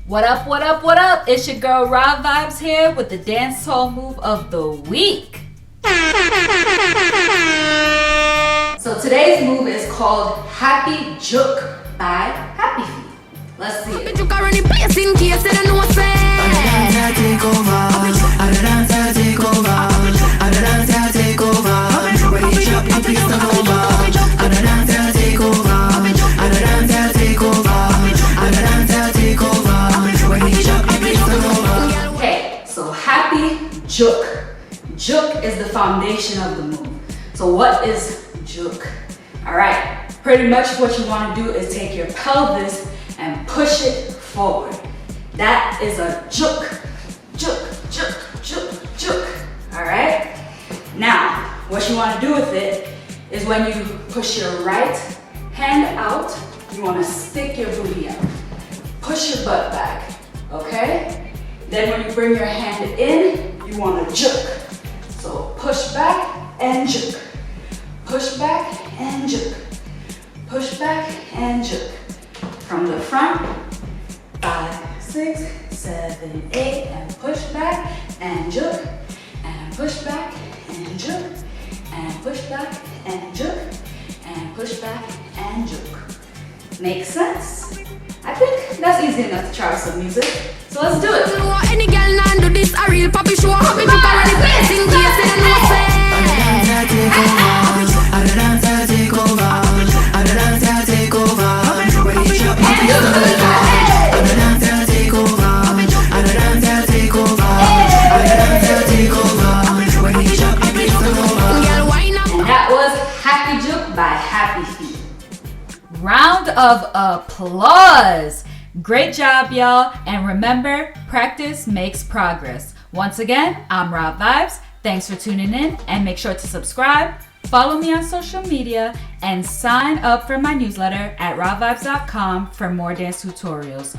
What up, what up, what up? It's your girl Raah Vibez here with the dancehall move of the week. So today's move is called Happy Jook by Happy Feet. Let's see it. Okay, so Happy Jook. Jook is the foundation of the move. So what is Jook? Alright, pretty much what you want to do is take your pelvis and push it forward. That is a Jook. Jook, Jook, Jook, Jook. Alright? Now, what you want to do with it is when you push your right hand out, you want to stick your booty out. Push your butt back. Okay? Then when you bring your hand in, you want to jook. So push back and jook. Push back and jook. Push back and jook. From the front, 5, 6, 7, 8, and push back and jook. And push back and jook. And push back and jook. And push back and jook. Makes sense? I think that's easy enough to try with some music. So let's do it. Any girl now do this a real poppy show. Happy Jook already plays in case they don't know say. And that was Happy Jook by Happy Feet. Round of applause. Great job, y'all. And remember, practice makes progress. Once again, I'm Raah Vibez. Thanks for tuning in and make sure to subscribe, follow me on social media, and sign up for my newsletter at raahvibez.com for more dance tutorials.